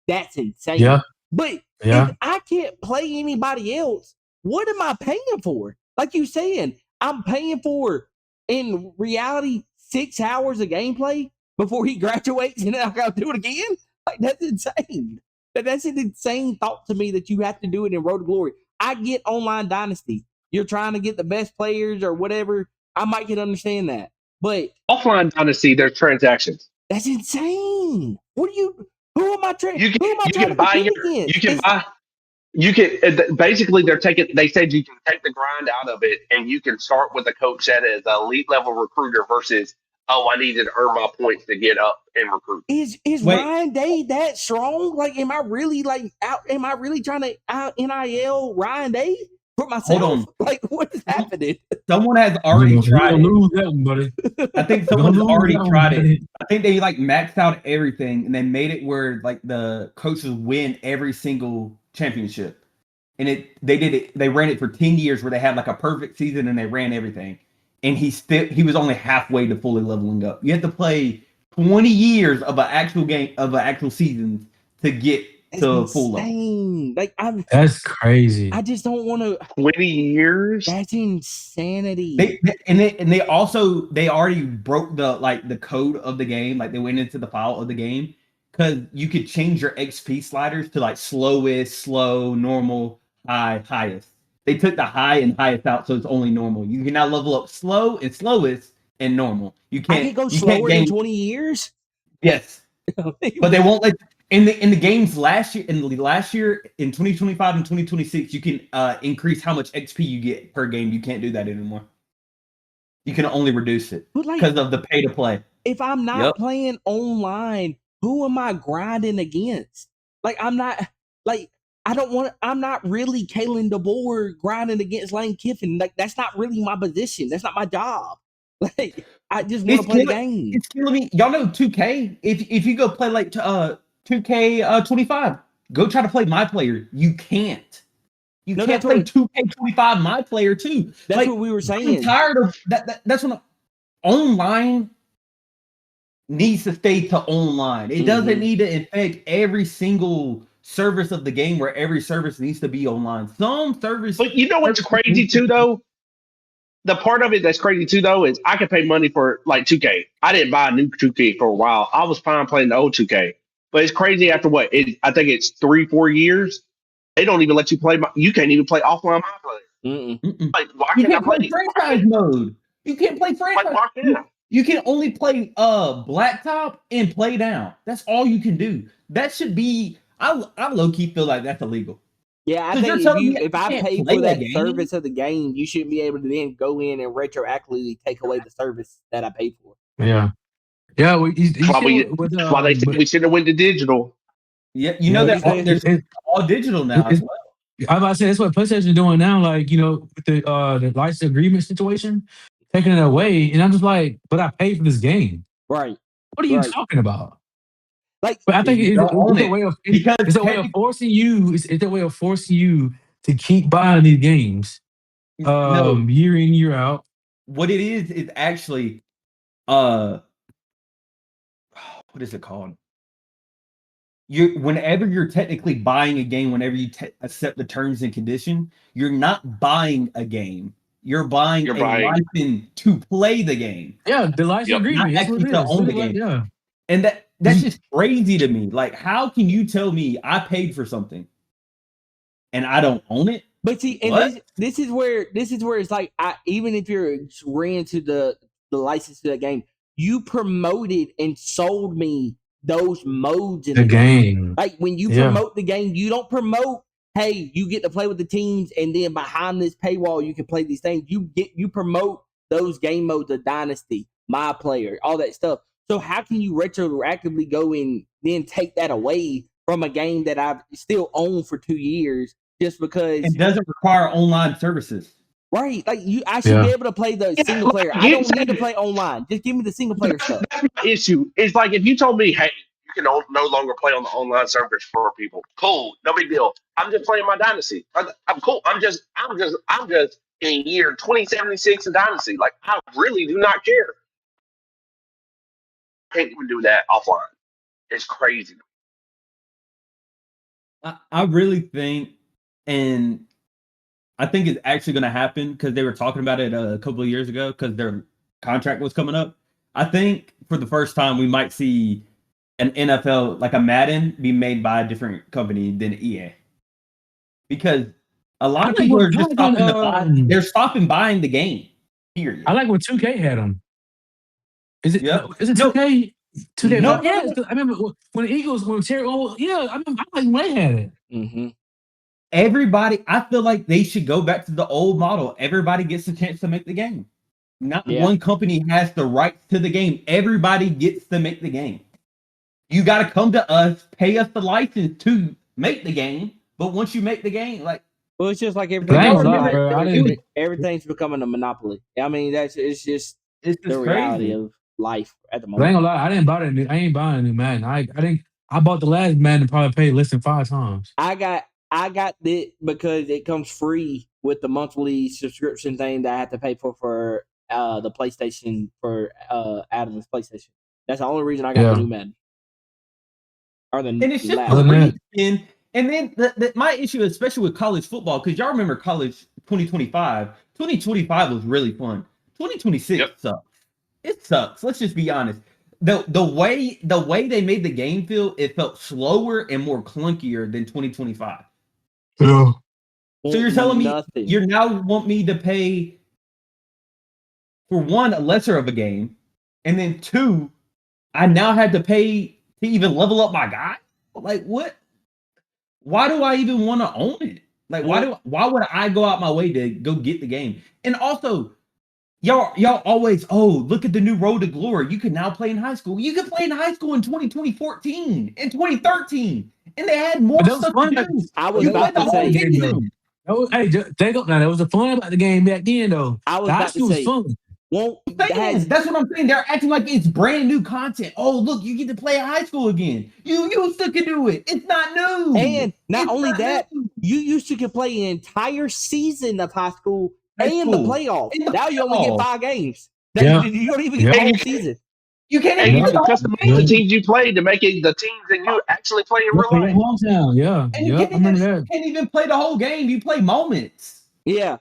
That's insane. Yeah. But if I can't play anybody else, what am I paying for? Like you saying, I'm paying for, in reality, 6 hours of gameplay before he graduates and then I gotta do it again? Like, that's insane. That's an insane thought to me that you have to do it in Road to Glory. I get online Dynasty. You're trying to get the best players or whatever. I might can understand that. But offline Dynasty, there's transactions. That's insane. Who am I trying to compete against? You can basically they said you can take the grind out of it and you can start with a coach that is an elite level recruiter versus, I needed to earn my points to get up and recruit. Is Ryan Day that strong? Like, am I really trying to out NIL Ryan Day for myself? Hold on. Like, what is happening? Someone has already tried it. Lose that one, buddy. I think someone's already tried it. I think they maxed out everything and they made it where the coaches win every single championship. And they ran it for 10 years where they had a perfect season and they ran everything. And he was only halfway to fully leveling up. You have to play 20 years of an actual season to get to full level. That's crazy. I just don't want to. 20 years. That's insanity. They already broke the code of the game. Like, they went into the file of the game because you could change your XP sliders to slowest, slow, normal, high, highest. They took the high and highest out, so it's only normal. You can now level up slow and slowest and normal. You can't. I can go slower than 20 years. Yes, but they won't let in the games last year. In 2025 and 2026, you can increase how much XP you get per game. You can't do that anymore. You can only reduce it because of the pay to play. If I'm not playing online, who am I grinding against? I'm not really Kalen DeBoer grinding against Lane Kiffin. That's not really my position. That's not my job. I just want to play the game. It's killing me. Y'all know 2K. If you go play 2K 25, go try to play my player. You can't. You can't play 2K 25 my player too. That's what we were saying. I'm tired of that. That's what online needs to stay to online. It doesn't need to infect every single service of the game where every service needs to be online. Some service. But you know what's crazy too, though? The part of it that's crazy too, though, is I could pay money for 2K. I didn't buy a new 2K for a while. I was fine playing the old 2K. But it's crazy after what? I think it's 3-4 years. They don't even let you play. You can't even play offline my player. Why can't I play franchise mode? You can't play franchise. You can only play blacktop and play down. That's all you can do. That should be. I low key feel like that's illegal. Yeah, I think if I pay for that service of the game, you shouldn't be able to then go in and retroactively take away the service that I paid for. Yeah. Yeah, that's why they said we should have went to digital. Yeah, they're all digital now as well. I'm about to say that's what PlayStation is doing now. With the license agreement situation, taking it away, and I'm just like, but I paid for this game. Right. What are you talking about? But I think it's a way of forcing you. It's a way of forcing you to keep buying these games, year in, year out. What it is actually, what is it called? Whenever you're technically buying a game, whenever you accept the terms and conditions, you're not buying a game. You're buying a license to play the game. Yeah, the license agreement. Not actually to own the game. Yeah, and that's just crazy to me. How can you tell me I paid for something and I don't own it? But see, and this is where it's like, even if you're ran to the license to that game, you promoted and sold me those modes in the game. Like when you promote the game, you don't promote, hey, you get to play with the teams, and then behind this paywall you can play these things. You promote those game modes of Dynasty, My Player, all that stuff. So how can you retroactively go and then take that away from a game that I've still owned for 2 years just because it doesn't require online services? Right, like I should be able to play the single player. I don't need to play online. Just give me the single player stuff. That's my issue. It's like if you told me, hey, you can no longer play on the online servers for people. Cool, no big deal. I'm just playing my Dynasty. I'm cool. I'm just in year 2076 in Dynasty. Like I really do not care. Can't even do that offline. It's crazy. I really think, and I think it's actually going to happen because they were talking about it a couple of years ago because their contract was coming up. I think for the first time we might see an NFL, like a Madden, be made by a different company than EA. Because a lot of people are just stopping buying the game. Period. I like when 2K had them. Is it 2K? 2K? No, yeah. I remember when the Eagles, I like when they had it. Mm-hmm. Everybody, I feel like they should go back to the old model. Everybody gets a chance to make the game. Not one company has the rights to the game. Everybody gets to make the game. You got to come to us, pay us the license to make the game. But once you make the game, like, well, it's just like everything. Everything's becoming a monopoly. I mean, it's just the reality of life at the moment. But I ain't gonna lie, I didn't buy that. I ain't buying a new Madden. I bought the last Madden and probably paid less than 5 times. I got it because it comes free with the monthly subscription thing that I have to pay for the PlayStation for Adam's PlayStation. That's the only reason I got the new Madden. And it's just and then my issue, especially with college football, because y'all remember college 2025. 2025 was really fun. 2026 sucks. It sucks. Let's just be honest. The way they made the game feel, it felt slower and more clunkier than 2025. Yeah. So you're telling me you now want me to pay for one, a lesser of a game, and then two, I now had to pay to even level up my guy? Like what? Why do I even want to own it? Like why would I go out my way to go get the game? And also, y'all always, look at the new road to glory. You can now play in high school. You could play in high school in 2014 and 2013. And they had more stuff to do. I was about to say, that was the fun about the game back then, though. I was about to say, fun. Well, that's what I'm saying. They're acting like it's brand new content. Oh, look, you get to play high school again. You used to do it. It's not new. And not only that, you used to play an entire season of high school and the playoffs. Now you only get 5 games. You don't even get the whole season. You can't even customize the teams you played to make it the teams that you actually play in real life. And you can't even play the whole game. You play moments. Yeah.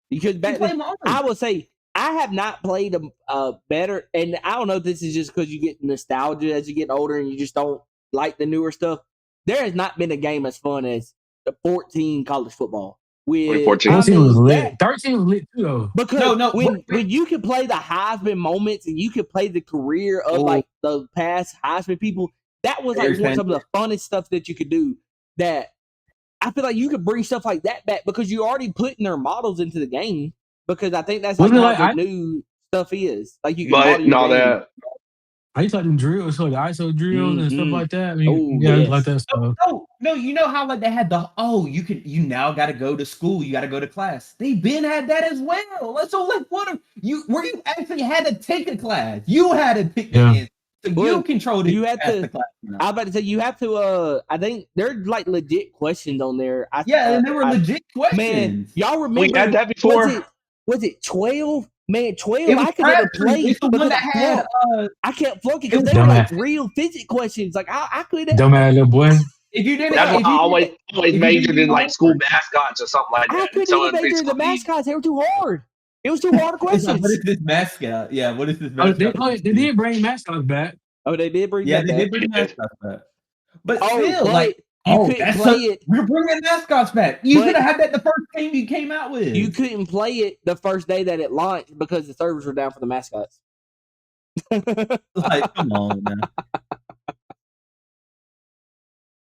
Because back then, I will say, I have not played a better, and I don't know if this is just because you get nostalgia as you get older and you just don't like the newer stuff. There has not been a game as fun as the 14 college football. 14 was lit. 13 was lit too, though. Because when you can play the Heisman moments and you can play the career of like the past Heisman people, that was like some of the funnest stuff that you could do. That I feel like you could bring stuff like that back because you already putting their models into the game. Because I think that's like the new stuff is. Like you can model that. I used to like them drills, so like ISO drills and stuff like that. I mean, like that stuff. No, you know how like they had you now got to go to school, you got to go to class. They been had that as well. So like where you actually had to take a class. You had to pick the end. So you controlled it. You had to. I was about to say you have to. I think there's like legit questions on there. And they were legit questions. Man, y'all remember we had that before? Was it 12? Man, 12, I could never play. I kept flunking because they were like real physics questions. Like, I couldn't. Dumbass little boy. If you didn't, that's why I always majored in like school mascots or something like that. I couldn't even major in the mascots. They were too hard. It was too hard of questions. What is this mascot? Yeah, what is this mascot? They did bring mascots back. Oh, they did bring mascots back. But still, like, couldn't play it. We're bringing mascots back. You could have had that the first game you came out with. You couldn't play it the first day that it launched because the servers were down for the mascots. Like, come on, man.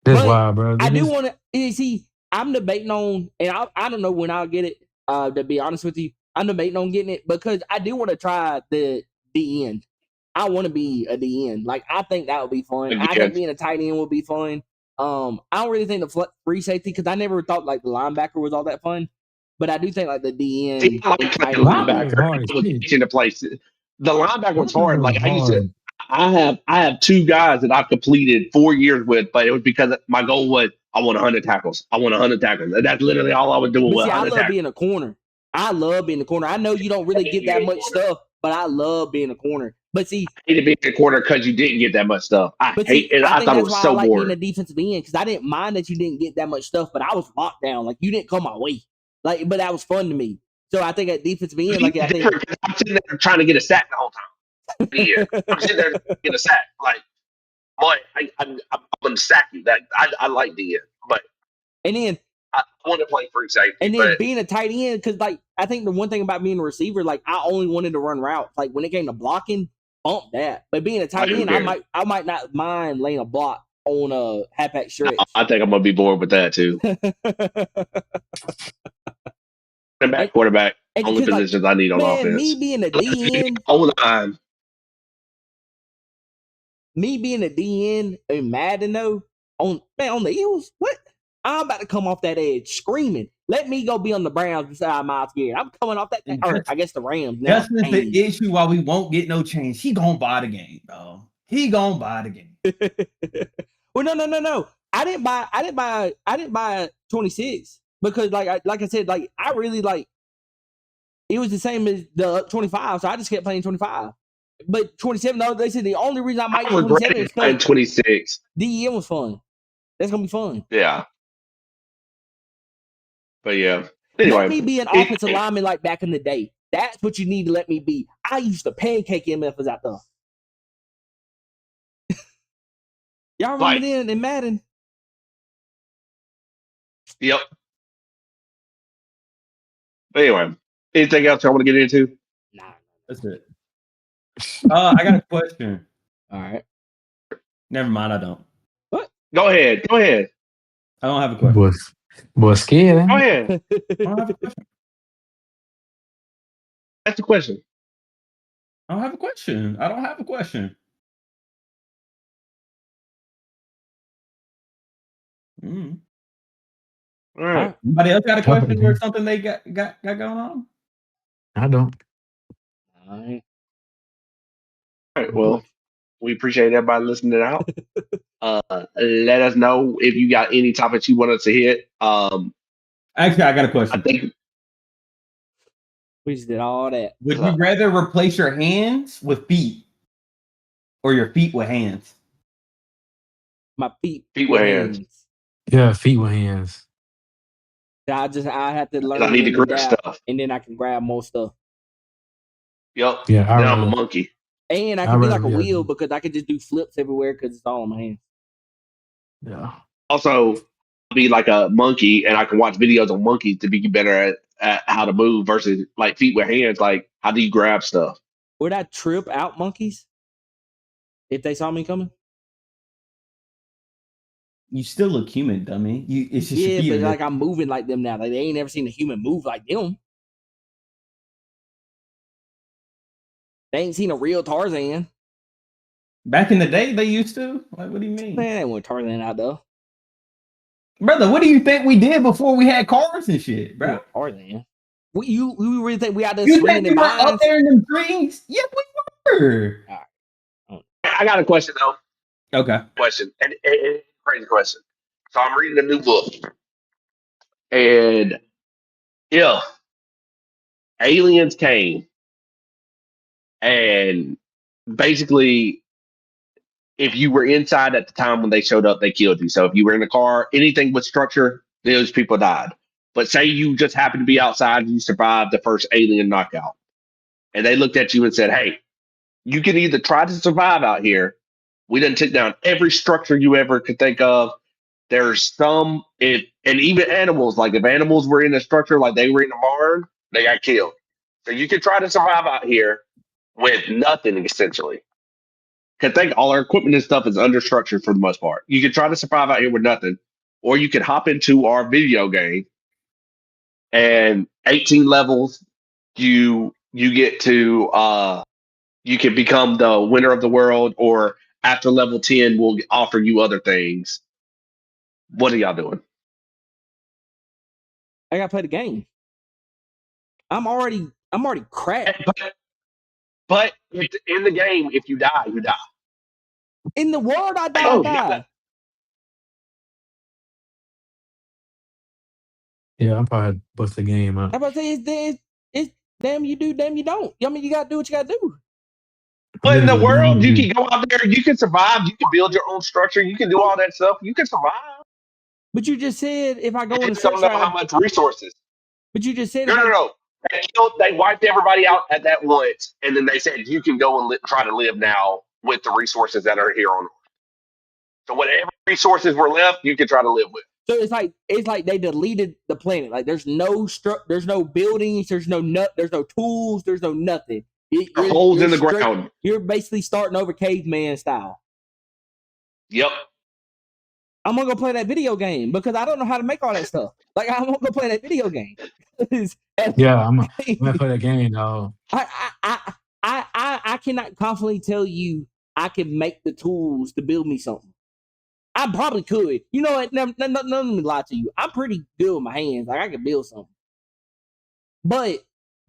That's wild, bro. I do want to see. I'm debating on, and I don't know when I'll get it. To be honest with you, I'm debating on getting it because I do want to try the DN. I want to be a DN. Like I think that would be fun. I think being a tight end would be fun. I don't really think the free safety because I never thought like the linebacker was all that fun. But I do think like the DN. Linebacker in the place. The linebacker was hard. Like I have two guys that I've completed 4 years with, but it was because my goal was I want 100 tackles. I want 100 tackles. That's literally all I was doing. But see, I love being a corner. I love being a corner. I know you don't really get that much stuff, but I love being a corner. But see, I hated being a corner because you didn't get that much stuff. I thought it was so boring. Being a defensive end because I didn't mind that you didn't get that much stuff, but I was locked down. Like you didn't come my way. Like, but that was fun to me. So I think at defensive end, like I think I'm sitting there trying to get a sack the whole time. Yeah, I'm sitting there to get a sack. Like, boy, I'm gonna sack you. That I like the end, but and then I want to play free safety. And then being a tight end, because like I think the one thing about being a receiver, like I only wanted to run routes. Like when it came to blocking, bump that. But being a tight end, I might not mind laying a block on a halfback stretch. I think I'm gonna be bored with that too. Quarterback, only positions I need on offense. Me being a DN, O-line. Me being a DN in Madden though, on the Eagles, what? I'm about to come off that edge screaming. Let me go be on the Browns beside Myles Garrett. I'm coming off that. Or I guess the Rams. Now. That's the issue why we won't get no change. He gonna buy the game, bro. He gonna buy the game. Well, no. I didn't buy 26 because like I said, like I really like it was the same as the 25, so I just kept playing 25. But 27, though, they said the only reason I might get 27 is because 26. DEM was fun. That's gonna be fun. Yeah. But yeah. Anyway. Let me be an offensive lineman like back in the day. That's what you need to let me be. I used to pancake MFs out there. Y'all remember then in Madden? Yep. But anyway, anything else I want to get into? Nah. That's it. I got a question. All right. Never mind, I don't. What? Go ahead. I don't have a question. Boy, scared. Go ahead. I don't have a question. That's the question. I don't have a question. All right. Anybody else got a question or something they got going on? I don't. All right. Well, we appreciate everybody listening out. Let us know if you got any topics you want us to hit. Actually, I got a question. I think we just did all that. Would you rather replace your hands with feet or your feet with hands? My feet with hands. Yeah, feet with hands. I have to learn. I need to grab stuff, and then I can grab more stuff. Yep. Yeah, I'm a monkey. And I can be like a wheel because I can just do flips everywhere because it's all in my hands. Yeah. Also, be like a monkey, and I can watch videos on monkeys to be better at how to move versus like feet with hands. Like, how do you grab stuff? Would I trip out monkeys if they saw me coming? You still look human, dummy. It's just but like I'm moving like them now. Like they ain't never seen a human move like them. They ain't seen a real Tarzan. Back in the day, they used to. Like, what do you mean? Man, they want Tarzan out though. Brother, what do you think we did before we had cars and shit, bro? Tarzan. You really think we out there swinging swinging in mines? Up there in them trees? Yeah, we were. I got a question though. Okay. Question. And crazy question. So I'm reading a new book. And if aliens came and basically if you were inside at the time when they showed up, they killed you. So if you were in a car, anything with structure, those people died. But say you just happened to be outside and you survived the first alien knockout. And they looked at you and said, hey, you can either try to survive out here. We done took down every structure you ever could think of. there's some it, and even animals, like if animals were in a structure, like they were in a barn, they got killed. So you can try to survive out here with nothing essentially. Because think all our equipment and stuff is understructured for the most part. You can try to survive out here with nothing, or you could hop into our video game and 18 levels, you get to you can become the winner of the world, or after level 10, we'll offer you other things. What are y'all doing? I gotta play the game. I'm already cracked. But in the game, if you die, you die. In the world, I die. Oh, die. Yeah, I'm probably bust the game up. I'm about to say it's damn you do, damn you don't. I mean, you gotta do what you gotta do. But in the world, you can go out there, you can survive, you can build your own structure, you can do all that stuff, you can survive. But you just said if I go You on the just don't know how much resources. But you just said No. They wiped everybody out at that once, and then they said you can go and try to live now with the resources that are here on Earth. So whatever resources were left, you can try to live with. So it's like they deleted the planet. Like there's no there's no buildings, there's no tools, there's no nothing. Holes in the ground. You're basically starting over caveman style. Yep. I'm gonna go play that video game because I don't know how to make all that stuff. Like I'm gonna go play that video game. Yeah, I'm gonna play that game, though. I cannot confidently tell you I can make the tools to build me something. I probably could. You know what? Let me lie to you. I'm pretty good with my hands. Like I can build something. But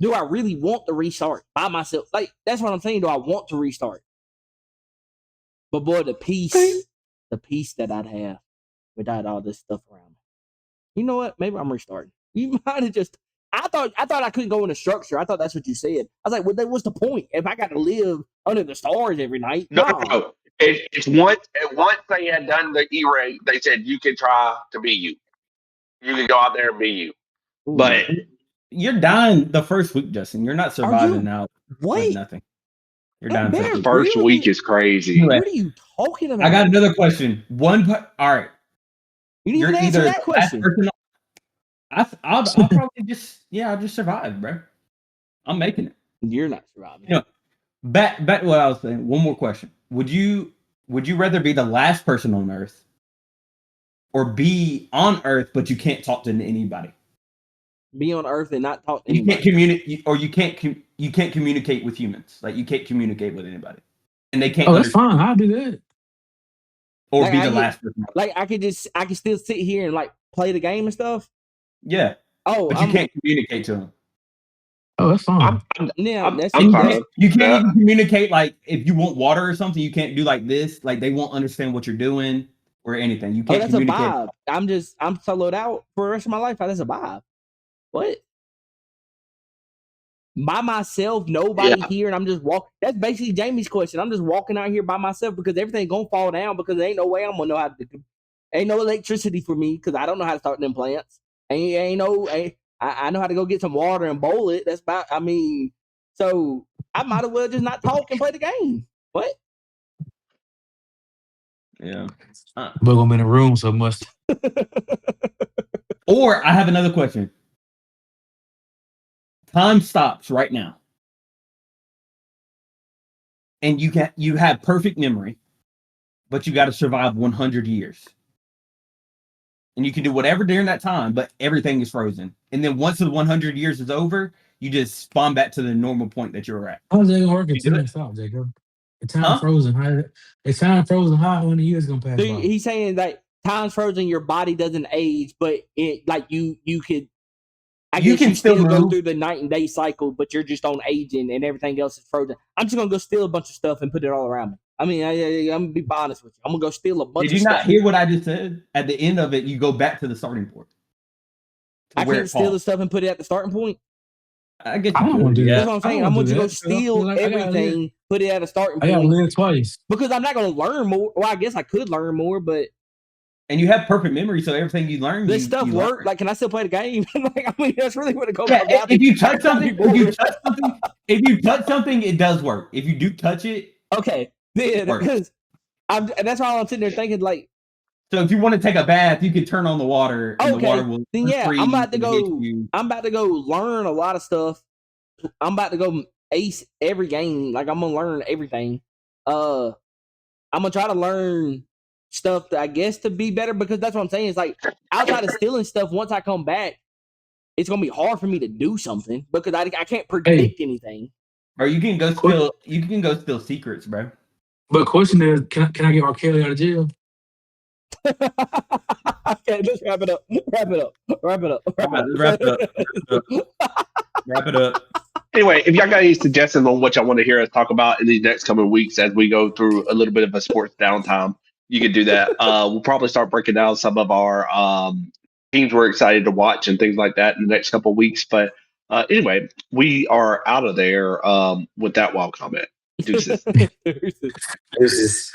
do I really want to restart by myself? Like that's what I'm saying. Do I want to restart? But boy, the peace that I'd have without all this stuff around me. You know what? Maybe I'm restarting. You might have just. I thought I couldn't go in a structure. I thought that's what you said. I was like, well, what's the point if I got to live under the stars every night? No. It's once they had done the E-Ray, they said you can try to be you. You can go out there and be you. Ooh. But you're dying the first week, Justin. You're not surviving now. What? Nothing. You're dying. The first week is crazy. What are you talking about? I got another question. All right. You need to answer that question. I'll probably I'll just survive, bro. I'm making it. You're not surviving. You know, back to what I was saying. One more question. Would you rather be the last person on Earth or be on Earth but you can't talk to anybody? Be on Earth and not talk to anybody. You can't communicate, or you can't communicate with humans. Like you can't communicate with anybody, and they can't. Oh, that's fine. I'll do that. Or like be the last person. Like I can still sit here and like play the game and stuff. Yeah. Oh, but you can't communicate to them. Oh, that's fine. You can't even communicate. Like if you want water or something, you can't do like this. Like they won't understand what you're doing or anything. You can't communicate. A vibe. I'm soloed out for the rest of my life. That's a vibe. What? By myself, nobody here, and I'm just walking. That's basically Jamie's question. I'm just walking out here by myself because everything's gonna fall down because there ain't no way I'm gonna know how to. Ain't no electricity for me because I don't know how to start them plants. I know how to go get some water and bowl it. That's about. So I might as well just not talk and play the game. What? Yeah, we're gonna be in a room so much. Or I have another question. Time stops right now, and you have perfect memory, but you got to survive 100 years, and you can do whatever during that time, but everything is frozen. And then once the 100 years is over, you just spawn back to the normal point that you're at. How's that gonna work? It's time stop, Jacob. The time frozen. It's time frozen. How many years gonna pass? So he's saying that time's frozen. Your body doesn't age, but it like you could. You can still go through the night and day cycle, but you're just on aging and everything else is frozen. I'm just gonna go steal a bunch of stuff and put it all around me. I mean, I'm gonna be honest with you. I'm gonna go steal a bunch of stuff. Did you not hear what I just said? At the end of it, you go back to the starting point. I can't steal the stuff and put it at the starting point. I get you. I don't want to do that. That's what I'm saying. I'm going to go steal everything, put it at a starting point. I got to live twice. Because I'm not going to learn more. Well, I guess I could learn more, but. And you have perfect memory, so everything you learn. This stuff works. Like, can I still play the game? Like, I mean, that's really what it goes down. If you touch something, it does work. If you do touch it, okay. Then, because that's why I'm sitting there thinking, like, So if you want to take a bath, you can turn on the water, and the water will then yeah, freeze I'm about to and go. hit you. I'm about to go learn a lot of stuff. I'm about to go ace every game. Like I'm gonna learn everything. I'm gonna try to learn stuff that I guess to be better because that's what I'm saying. It's like outside of stealing stuff. Once I come back, it's gonna be hard for me to do something because I can't predict anything. Or you can go steal. You can go steal secrets, bro. But question is, can I get R. Kelly out of jail? Okay, let's wrap it up. Wrap it up. Wrap it up. Anyway, if y'all got any suggestions on what y'all want to hear us talk about in these next coming weeks as we go through a little bit of a sports downtime, you could do that. We'll probably start breaking down some of our teams we're excited to watch and things like that in the next couple of weeks. But anyway, we are out of there with that wild comment. Deuces. Deuces.